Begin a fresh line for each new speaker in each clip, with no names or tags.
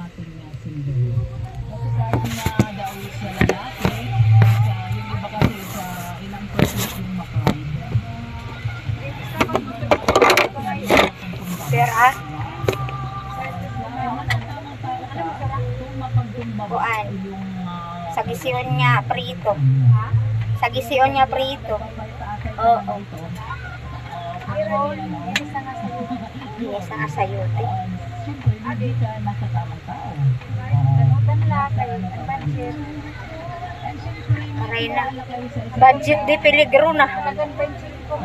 ating simbolo. Kasi kahit na daw sa lalaki, sa yung iba kasi sa ilang persons yung makride.
Pera? Buan. Sa gisiyon niya prito. Sa gisiyon niya prito. Oo. Yes, ang asayote.
Siyempre, hindi ka nasa tamang tao.
Aray na. Budget di peligro na.
Kung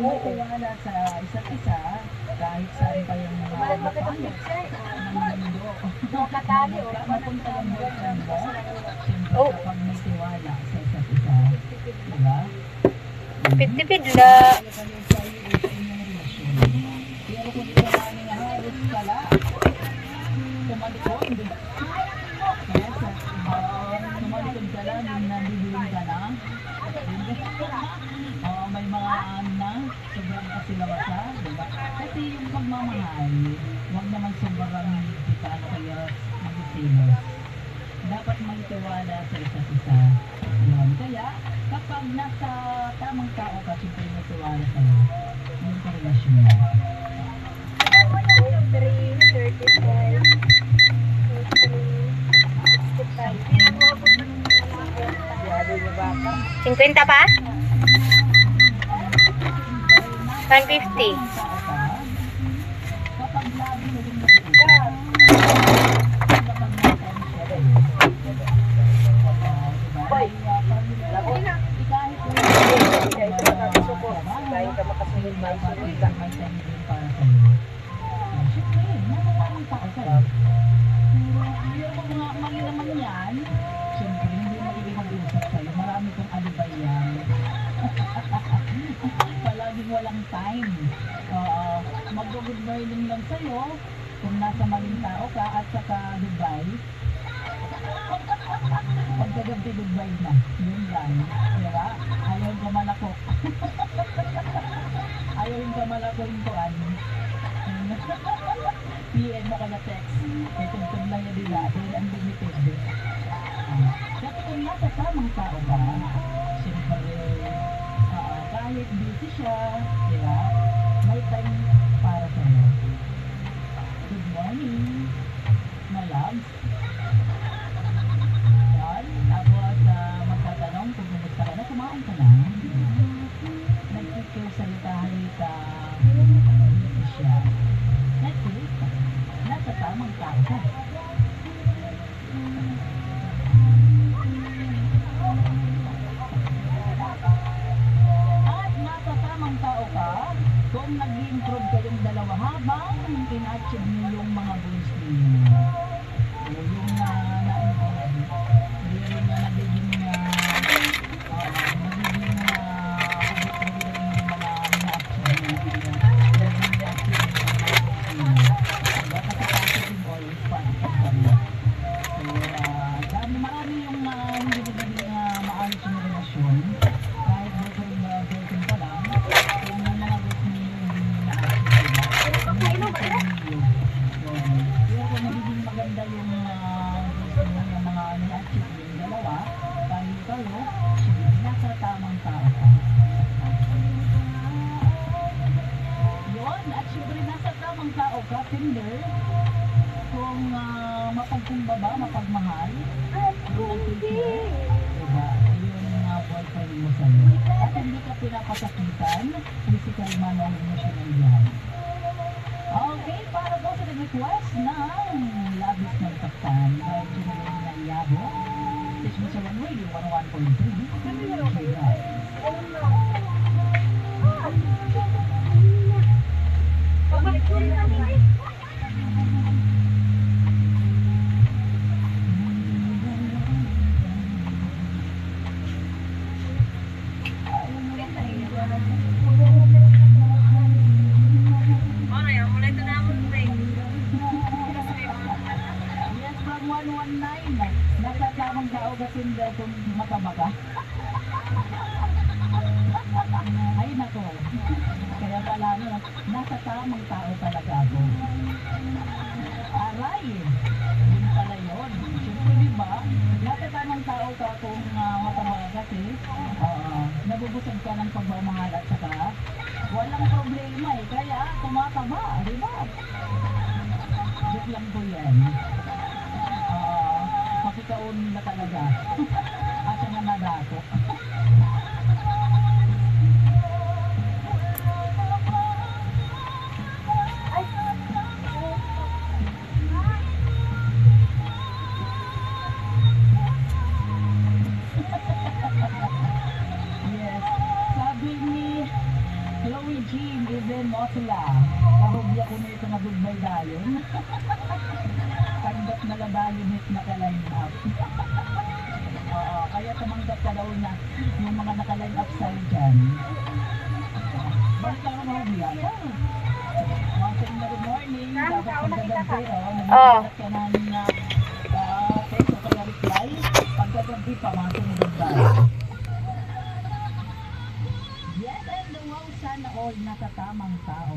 may tiwala sa isa't isa, kahit saan pa yung mga napayag ng mundo, mapunta lang boyfriend mo, siyempre kapag may tiwala sa isa't isa, diba?
Tipid-tipid la.
Pero kung ito namin halos pala, tumalikod, tumalikod ka lang, nabibiling ka na, may mga na, sobrang kasilawasa, diba? Kasi yung pagmamahal, huwag naman sobrang kita, kaya mag-silos. Dapat magtiwala sa isa't isa. Yun. Kaya, kapag nasa tamang tao ka, siyempre magtiwala sa'yo, yung karelasyon mo.
50 pa? 150.
Palaging walang time. Mag-good morning lang sa'yo kung nasa maling tao ka at saka Dubai. Pagkagabi Dubai na. Yun lang. Diba? Ayaw ka malako. Ayaw ka malako yung tuan. PM mo ka na text. Itugtog lang yung dila. Dahil unlimited. Kasi kung nasa tamang tao ka, siyempre, kahit busy siya, diba? May time para sa'yo. Good morning, my loves. Yan. Tapos, magtatanong kung kumusta ka na, kumain ka na. Nag-picture salitahan ka, busy siya. That's it. Nasa tamang tao ka. Kung nag-improve kayong dalawa habang in-achieve nyo yung mga goals ninyo. O yung na-improve. Hindi rin na nagiging na-achieve marami yung hindi nagiging maayos yung relasyon. Kahit boyfriend pa lang, yung mga gusto niyo hindi nyo na-achieve. Pero kung nagiging maganda yung gusto nyo yung mga na-achieve yung dalawa, tayo, sige, nasa tamang tao ka. Yun, at syempre nasa tamang tao ka, Tinder, kung mapagkumbaba, mapagmahal, yung nag-picture, diba? Yung boyfriend mo sa'yo. At hindi ka pinapasakitan, physical man o emotional yan. Okay, para po sa request ng Labis ng Kaptan, by Julian Nayabo, Station sa One Radio, 101.3. Yes, from 119. Nasa tamang tao kasi kung mataba ka. nasa tamang tao talaga ako. Aray! Yun pala yun. Siyempre, di ba? Nasa tamang tao ka kung mataba kasi nabubusog ka ng pagmamahal at saka walang problema eh. Kaya tumataba, di ba? Joke lang po yan. Makikaon na talaga. At siya nga nadato. Yes. Sabi ni Chloe Jean, even mo sila. Kahubya ko na ito na goodbye dayon. Tanggap na ladayon it naka-line up. Kaya tumanggap ka daw na yung mga naka-line up sa'yo dyan. Balik ako mahubya. Masing na good morning. Dapat pagkagabi, nag-iingat ka na text o kaya reply. Pagkagabi pa, masing na goodbye. Yes, and wow, sana all nasa tamang tao.